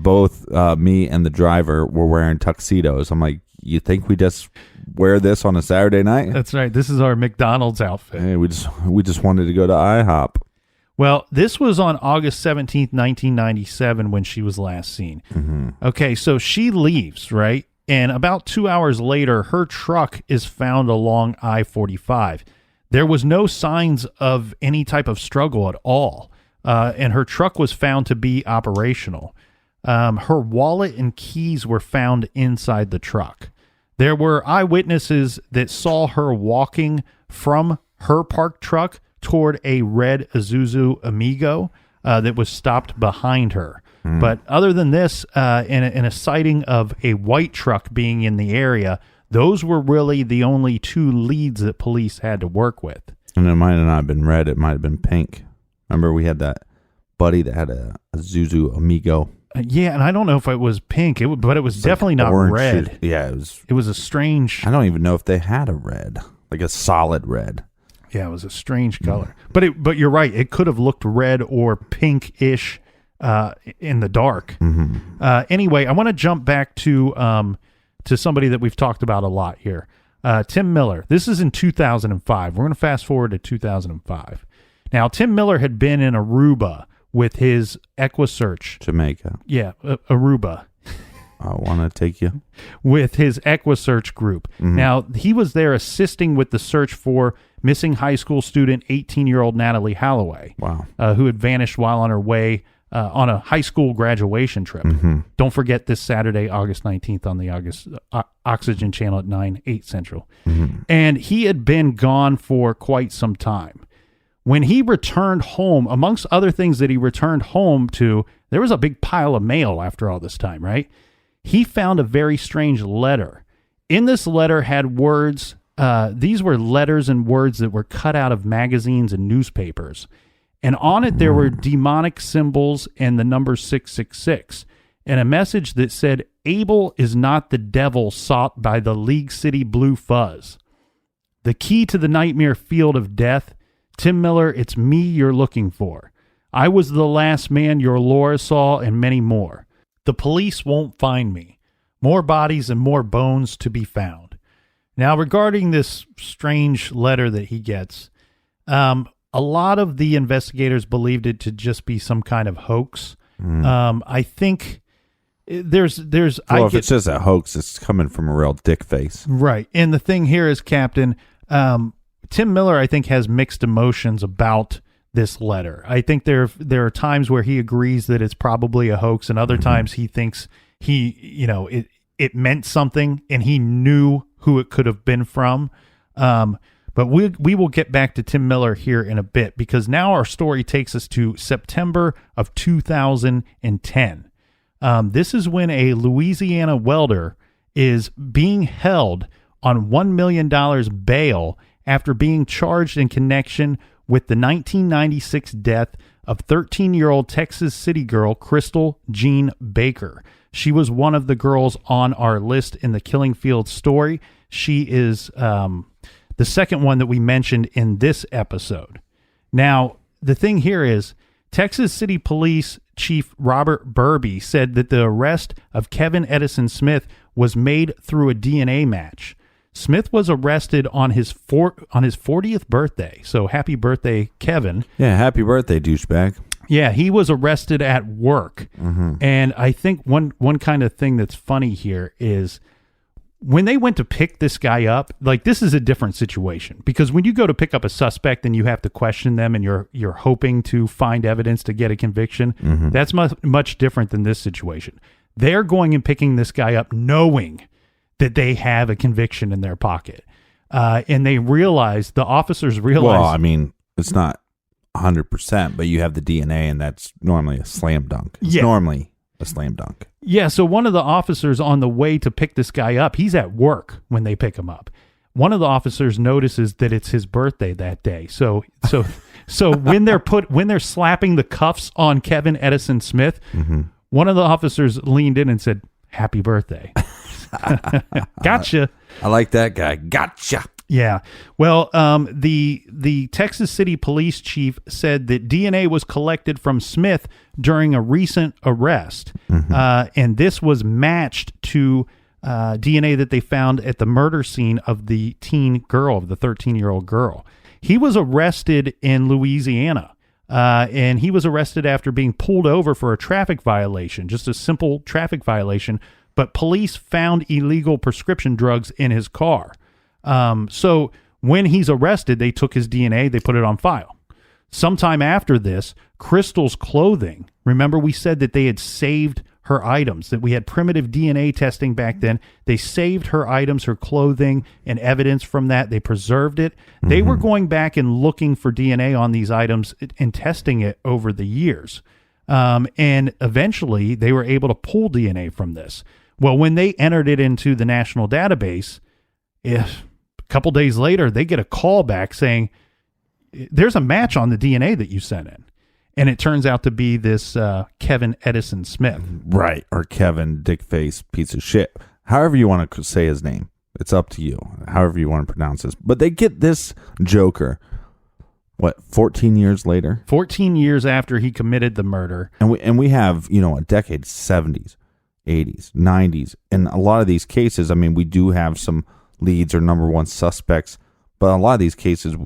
both me and the driver were wearing tuxedos. I'm like, you think we just wear this on a Saturday night? That's right. This is our McDonald's outfit. Hey, we just wanted to go to IHOP. Well, this was on August 17th, 1997 when she was last seen. Okay, so she leaves, right? And about 2 hours later, her truck is found along I-45. There was no signs of any type of struggle at all, and her truck was found to be operational. Her wallet and keys were found inside the truck. There were eyewitnesses that saw her walking from her parked truck toward a red Isuzu Amigo that was stopped behind her. But other than this, in a sighting of a white truck being in the area, those were really the only 2 leads that police had to work with. And it might have not been red. It might have been pink. Remember, we had that buddy that had a Isuzu Amigo. Yeah, and I don't know if it was pink, but it was definitely not red. Yeah, it was a strange... I don't even know if they had a red, like a solid red. Yeah, it was a strange color. But you're right. It could have looked red or pink-ish in the dark. Anyway, I want to jump back to somebody that we've talked about a lot here. Tim Miller. This is in 2005. We're going to fast forward to 2005. Now, Tim Miller had been in Aruba with his EquuSearch. Jamaica. Yeah, Aruba. I want to take you. With his EquuSearch group. Now, he was there assisting with the search for missing high school student 18-year-old Natalie Holloway. Wow. Who had vanished while on her way on a high school graduation trip. Don't forget this Saturday, August 19th on the Oxygen Channel at 9/8 Central. And he had been gone for quite some time. When he returned home, amongst other things that he returned home to, there was a big pile of mail after all this time, right? He found a very strange letter. In this letter had words, these were letters and words that were cut out of magazines and newspapers. And on it, there were demonic symbols and the number 666, and a message that said, Abel is not the devil sought by the League City Blue Fuzz. The key to the nightmare field of death, Tim Miller, it's me you're looking for. I was the last man your Laura saw, and many more. The police won't find me. More bodies and more bones to be found. Now, regarding this strange letter that he gets, a lot of the investigators believed it to just be some kind of hoax. I think there's. Well, if it's just a hoax, it's coming from a real dick face, right? And the thing here is, Captain, Tim Miller, I think, has mixed emotions about this letter. I think there are times where he agrees that it's probably a hoax, and other times he thinks it meant something, and he knew who it could have been from. But we will get back to Tim Miller here in a bit, because now our story takes us to September of 2010. This is when a Louisiana welder is being held on $1 million bail after being charged in connection with the 1996 death of 13-year-old Texas City girl Crystal Jean Baker. She was one of the girls on our list in the Killing Fields story. She is the second one that we mentioned in this episode. Now, the thing here is, Texas City Police Chief Robert Burby said that the arrest of Kevin Edison Smith was made through a DNA match. Smith was arrested on his 40th birthday. So happy birthday, Kevin. Yeah, happy birthday, douchebag. Yeah, he was arrested at work. And I think one kind of thing that's funny here is when they went to pick this guy up, like, this is a different situation, because when you go to pick up a suspect and you have to question them and you're hoping to find evidence to get a conviction, that's much different than this situation. They're going and picking this guy up knowing that they have a conviction in their pocket. And the officers realize... Well, I mean, it's not 100%, but you have the DNA, and that's normally a slam dunk. It's normally a slam dunk. Yeah, so one of the officers on the way to pick this guy up, he's at work when they pick him up. One of the officers notices that it's his birthday that day. So when they're slapping the cuffs on Kevin Edison Smith, one of the officers leaned in and said, "Happy birthday." Gotcha. I like that guy. Gotcha. Yeah. Well, the Texas City Police Chief said that DNA was collected from Smith during a recent arrest, and this was matched to DNA that they found at the murder scene of the teen girl, of the 13-year-old girl. He was arrested in Louisiana, and he was arrested after being pulled over for a traffic violation, just a simple traffic violation, but police found illegal prescription drugs in his car. So when he's arrested, they took his DNA, they put it on file. Sometime after this, Crystal's clothing, remember we said that they had saved her items, that we had primitive DNA testing back then. They saved her items, her clothing, and evidence from that. They preserved it. They were going back and looking for DNA on these items and testing it over the years. And eventually they were able to pull DNA from this. Well, when they entered it into the national database, a couple days later, they get a call back saying, there's a match on the DNA that you sent in. And it turns out to be this Kevin Edison Smith. Right. Or Kevin Dickface piece of shit. However you want to say his name. It's up to you. However you want to pronounce this. But they get this joker, 14 years later? 14 years after he committed the murder. And we have, a decade, 70s, 80s, 90s. In a lot of these cases, we do have some leads or number one suspects. But in a lot of these cases,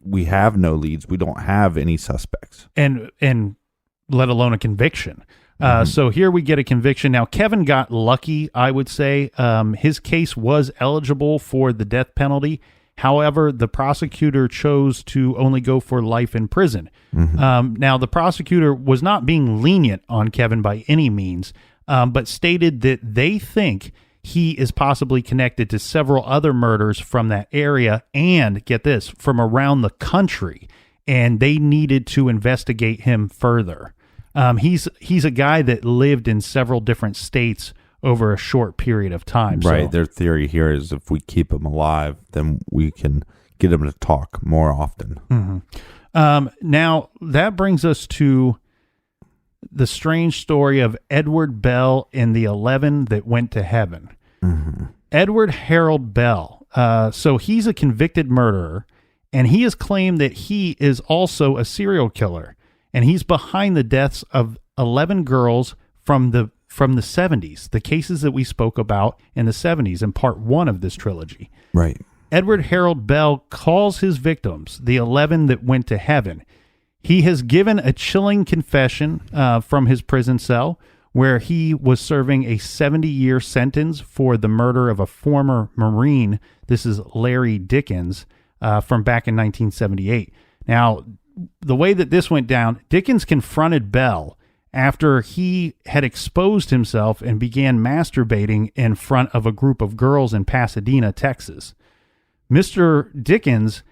we have no leads. We don't have any suspects. And let alone a conviction. So here we get a conviction. Now, Kevin got lucky, I would say. His case was eligible for the death penalty. However, the prosecutor chose to only go for life in prison. Now, the prosecutor was not being lenient on Kevin by any means, but stated that they think he is possibly connected to several other murders from that area and, get this, from around the country, and they needed to investigate him further. He's a guy that lived in several different states over a short period of time. Right. So, their theory here is if we keep him alive, then we can get him to talk more often. now, that brings us to the strange story of Edward Bell and the 11 that went to heaven. Edward Harold Bell. So he's a convicted murderer, and he has claimed that he is also a serial killer, and he's behind the deaths of 11 girls from the 70s, the cases that we spoke about in the 70s in part 1 of this trilogy. Right. Edward Harold Bell calls his victims the 11 that went to heaven. He has given a chilling confession from his prison cell where he was serving a 70-year sentence for the murder of a former Marine. This is Larry Dickens from back in 1978. Now, the way that this went down, Dickens confronted Bell after he had exposed himself and began masturbating in front of a group of girls in Pasadena, Texas. Mr. Dickens,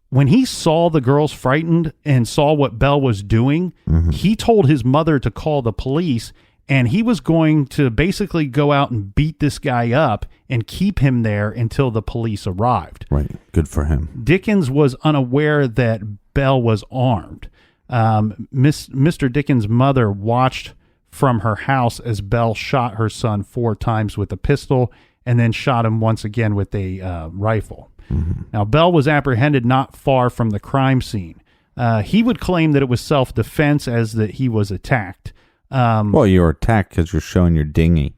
when he saw the girls frightened and saw what Bell was doing, he told his mother to call the police, and he was going to basically go out and beat this guy up and keep him there until the police arrived. Right. Good for him. Dickens was unaware that Bell was armed. Mr. Dickens' mother watched from her house as Bell shot her son 4 times with a pistol and then shot him once again with a rifle. Now, Bell was apprehended not far from the crime scene. He would claim that it was self-defense as that he was attacked. Well, you were attacked because you're showing your dinghy.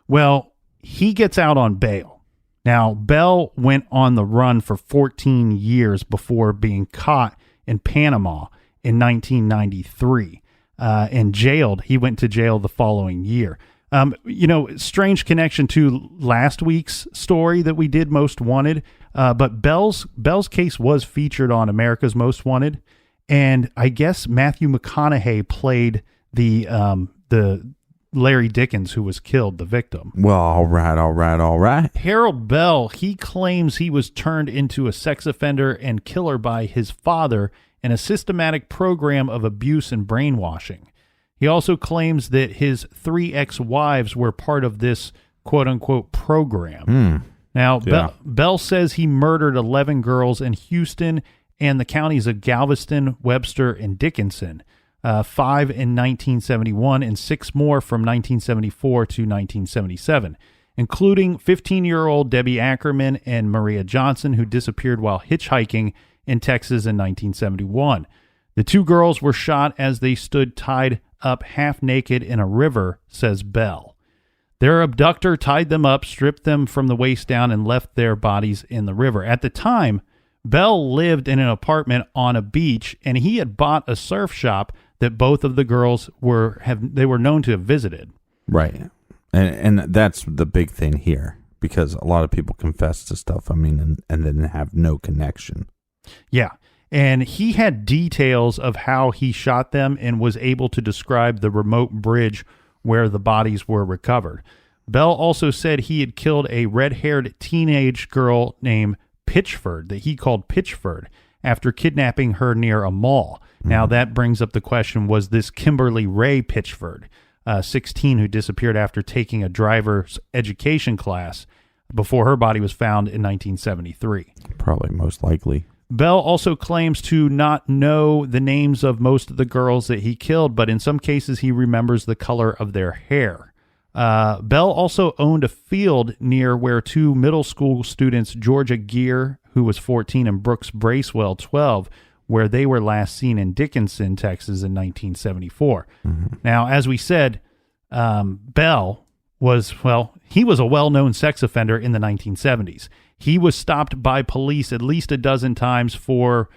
Well, he gets out on bail. Now, Bell went on the run for 14 years before being caught in Panama in 1993 and jailed. He went to jail the following year. Strange connection to last week's story that we did, Most Wanted. But Bell's case was featured on America's Most Wanted, and I guess Matthew McConaughey played the Larry Dickens who was killed, the victim. Well, all right. Harold Bell, he claims he was turned into a sex offender and killer by his father in a systematic program of abuse and brainwashing. He also claims that his 3 ex-wives were part of this quote-unquote program. Now, Yeah. Bell says he murdered 11 girls in Houston and the counties of Galveston, Webster, and Dickinson, 5 in 1971 and 6 more from 1974 to 1977, including 15-year-old Debbie Ackerman and Maria Johnson, who disappeared while hitchhiking in Texas in 1971. The 2 girls were shot as they stood tied up half naked in a river, says Bell. Their abductor tied them up, stripped them from the waist down, and left their bodies in the river. At the time, Bell lived in an apartment on a beach, and he had bought a surf shop that both of the girls were known to have visited. Right. And that's the big thing here, because a lot of people confess to stuff, and then have no connection. Yeah. And he had details of how he shot them and was able to describe the remote bridge where the bodies were recovered. Bell also said he had killed a red-haired teenage girl named Pitchford, that he called Pitchford, after kidnapping her near a mall. Now, that brings up the question, was this Kimberly Ray Pitchford, 16, who disappeared after taking a driver's education class before her body was found in 1973? Probably most likely. Bell also claims to not know the names of most of the girls that he killed, but in some cases he remembers the color of their hair. Bell also owned a field near where 2 middle school students, Georgia Gear, who was 14, and Brooks Bracewell, 12, where they were last seen in Dickinson, Texas in 1974. Now, as we said, Bell he was a well-known sex offender in the 1970s. He was stopped by police at least a dozen times for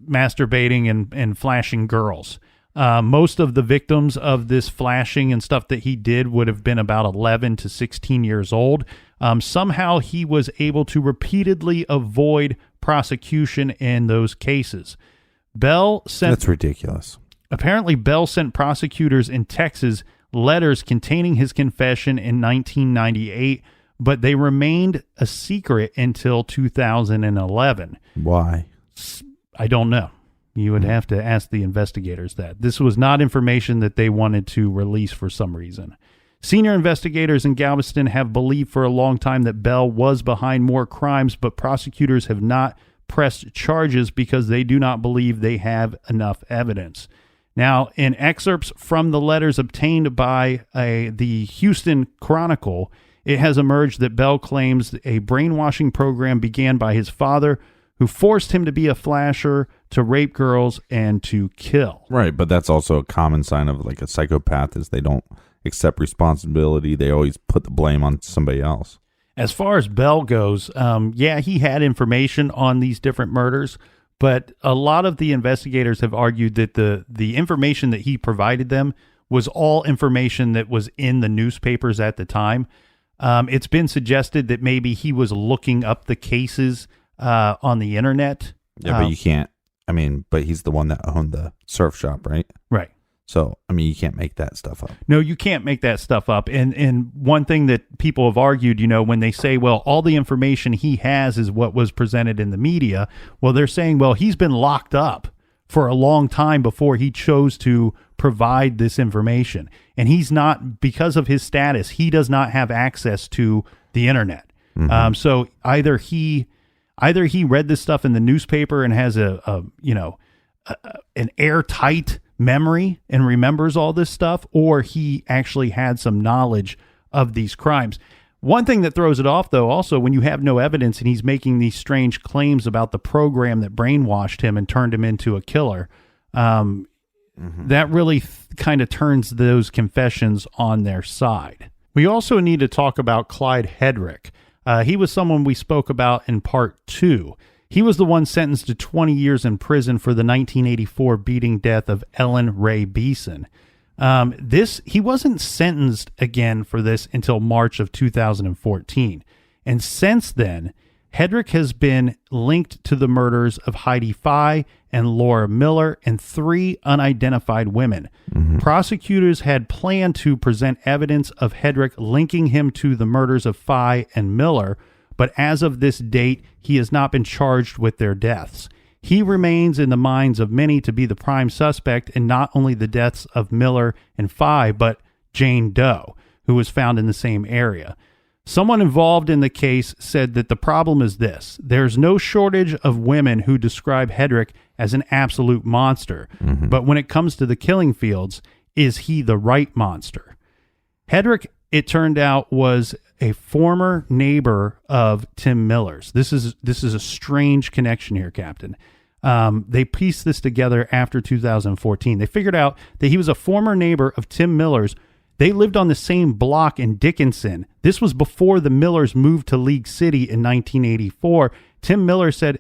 masturbating and flashing girls. Most of the victims of this flashing and stuff that he did would have been about 11 to 16 years old. Somehow he was able to repeatedly avoid prosecution in those cases. That's ridiculous. Apparently, Bell sent prosecutors in Texas letters containing his confession in 1998, but they remained a secret until 2011. Why? I don't know. You would have to ask the investigators that. This was not information that they wanted to release for some reason. Senior investigators in Galveston have believed for a long time that Bell was behind more crimes, but prosecutors have not pressed charges because they do not believe they have enough evidence. Now, in excerpts from the letters obtained by the Houston Chronicle, it has emerged that Bell claims a brainwashing program began by his father, who forced him to be a flasher, to rape girls, and to kill. Right, but that's also a common sign of like a psychopath is they don't accept responsibility. They always put the blame on somebody else. As far as Bell goes, he had information on these different murders, but a lot of the investigators have argued that the information that he provided them was all information that was in the newspapers at the time. It's been suggested that maybe he was looking up the cases on the internet. Yeah, but you can't. But he's the one that owned the surf shop, right? Right. So, you can't make that stuff up. No, you can't make that stuff up. And one thing that people have argued, when they say, well, all the information he has is what was presented in the media, well, they're saying, well, he's been locked up for a long time before he chose to provide this information. And he's not, because of his status, he does not have access to the internet. Mm-hmm. So either he read this stuff in the newspaper and has an airtight memory and remembers all this stuff, or he actually had some knowledge of these crimes. One thing that throws it off, though, also, when you have no evidence and he's making these strange claims about the program that brainwashed him and turned him into a killer, that really kind of turns those confessions on their side. We also need to talk about Clyde Hedrick. He was someone we spoke about in part 2. He was the one sentenced to 20 years in prison for the 1984 beating death of Ellen Ray Beeson. He wasn't sentenced again for this until March of 2014. And since then, Hedrick has been linked to the murders of Heidi Fye and Laura Miller and 3 unidentified women. Mm-hmm. Prosecutors had planned to present evidence of Hedrick linking him to the murders of Fye and Miller, but as of this date, he has not been charged with their deaths. He remains in the minds of many to be the prime suspect in not only the deaths of Miller and Fye, but Jane Doe, who was found in the same area. Someone involved in the case said that the problem is this: there's no shortage of women who describe Hedrick as an absolute monster, but when it comes to the killing fields, is he the right monster? Hedrick, it turned out, was a former neighbor of Tim Miller's. This is a strange connection here, Captain. They pieced this together after 2014. They figured out that he was a former neighbor of Tim Miller's. They lived on the same block in Dickinson. This was before the Millers moved to League City in 1984. Tim Miller said,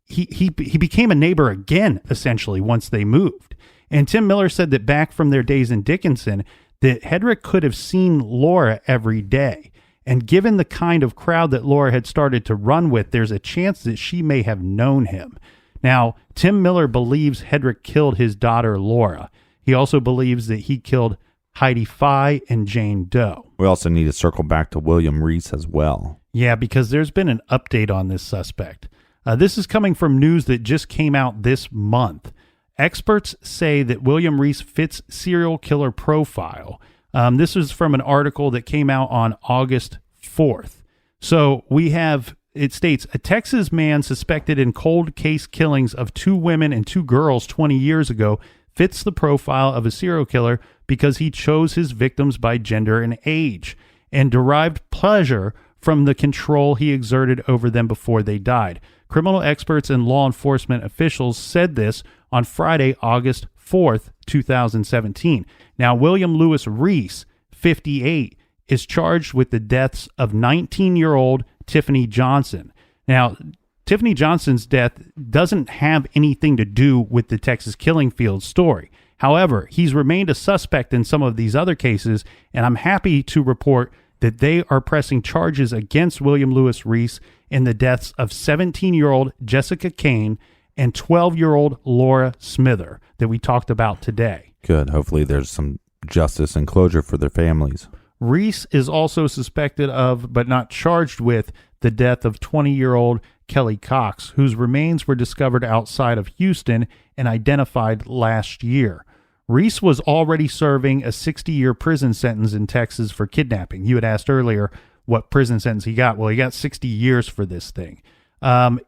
he became a neighbor again, essentially, once they moved. And Tim Miller said that back from their days in Dickinson, that Hedrick could have seen Laura every day. And given the kind of crowd that Laura had started to run with, there's a chance that she may have known him. Now, Tim Miller believes Hedrick killed his daughter, Laura. He also believes that he killed Heidi Fye and Jane Doe. We also need to circle back to William Reese as well. Yeah, because there's been an update on this suspect. This is coming from news that just came out this month. Experts say that William Reese fits serial killer profile. This is from an article that came out on August 4th. So it states, a Texas man suspected in cold case killings of 2 women and 2 girls 20 years ago fits the profile of a serial killer because he chose his victims by gender and age and derived pleasure from the control he exerted over them before they died. Criminal experts and law enforcement officials said this on Friday, August 4th, 2017. Now, William Lewis Reese, 58, is charged with the deaths of 19-year-old Tiffany Johnson. Now, Tiffany Johnston's death doesn't have anything to do with the Texas killing field story. However, he's remained a suspect in some of these other cases, and I'm happy to report that they are pressing charges against William Lewis Reese in the deaths of 17-year-old Jessica Kane and 12-year-old Laura Smither that we talked about today. Good. Hopefully there's some justice and closure for their families. Reese is also suspected of, but not charged with, the death of 20-year-old Kelly Cox, whose remains were discovered outside of Houston and identified last year. Reese was already serving a 60-year prison sentence in Texas for kidnapping. You had asked earlier what prison sentence he got. Well, he got 60 years for this thing.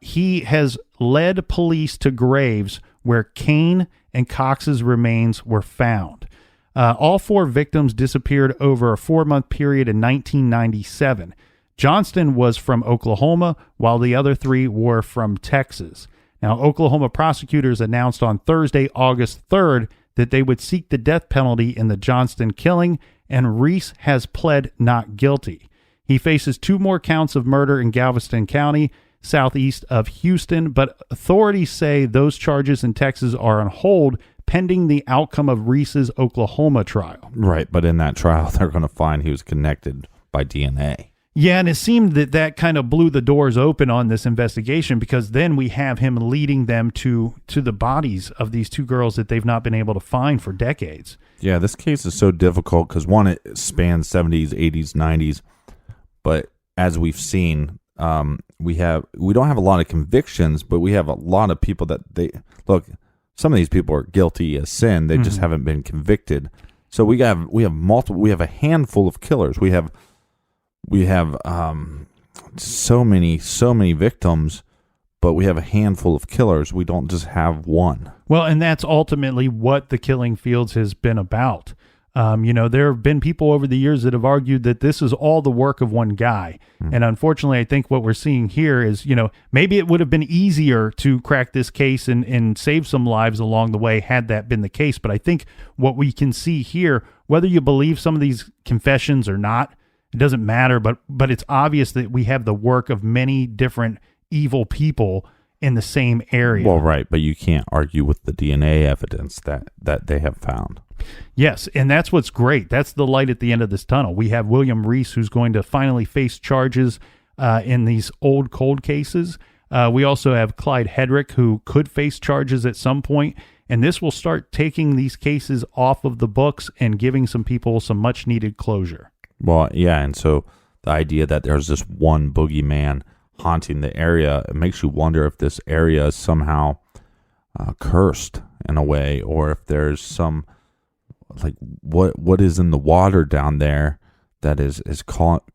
He has led police to graves where Kane and Cox's remains were found. All 4 victims disappeared over a 4-month period in 1997. Johnston was from Oklahoma, while the other 3 were from Texas. Now, Oklahoma prosecutors announced on Thursday, August 3rd, that they would seek the death penalty in the Johnston killing, and Reese has pled not guilty. He faces 2 more counts of murder in Galveston County, southeast of Houston, but authorities say those charges in Texas are on hold pending the outcome of Reese's Oklahoma trial. Right, but in that trial, they're going to find he was connected by DNA. Yeah, and it seemed that kind of blew the doors open on this investigation, because then we have him leading them to the bodies of these 2 girls that they've not been able to find for decades. Yeah, this case is so difficult because, one, it spans 70s, 80s, 90s, but as we've seen, we don't have a lot of convictions, but we have a lot of people that some of these people are guilty as sin. They just haven't been convicted. So we have a handful of killers. We have so many victims, but we have a handful of killers. We don't just have one. Well, and that's ultimately what the killing fields has been about. There have been people over the years that have argued that this is all the work of one guy. And unfortunately, I think what we're seeing here is, maybe it would have been easier to crack this case and save some lives along the way had that been the case. But I think what we can see here, whether you believe some of these confessions or not, it doesn't matter, but it's obvious that we have the work of many different evil people in the same area. Well, right, but you can't argue with the DNA evidence that they have found. Yes, and that's what's great. That's the light at the end of this tunnel. We have William Reese, who's going to finally face charges in these old cold cases. We also have Clyde Hedrick, who could face charges at some point, and this will start taking these cases off of the books and giving some people some much-needed closure. Well, yeah, and so the idea that there's this one boogeyman haunting the area, it makes you wonder if this area is somehow cursed in a way, or if there's some, what is in the water down there that is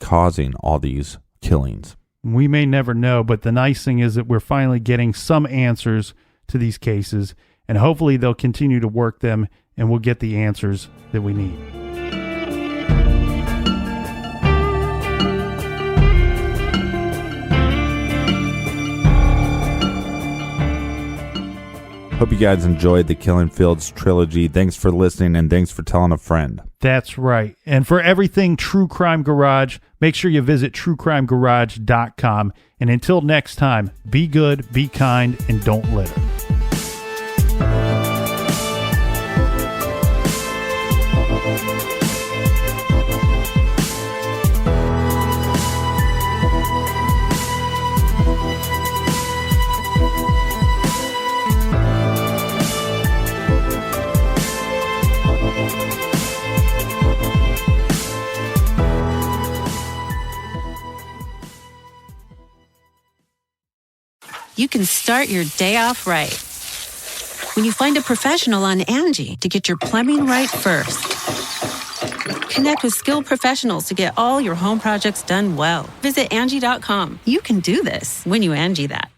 causing all these killings. We may never know, but the nice thing is that we're finally getting some answers to these cases, and hopefully they'll continue to work them, and we'll get the answers that we need. Hope you guys enjoyed the Killing Fields trilogy. Thanks for listening, and thanks for telling a friend. That's right. And for everything True Crime Garage, make sure you visit truecrimegarage.com. And until next time, be good, be kind, and don't litter. You can start your day off right when you find a professional on Angie to get your plumbing right first. Connect with skilled professionals to get all your home projects done well. Visit Angie.com. You can do this when you Angie that.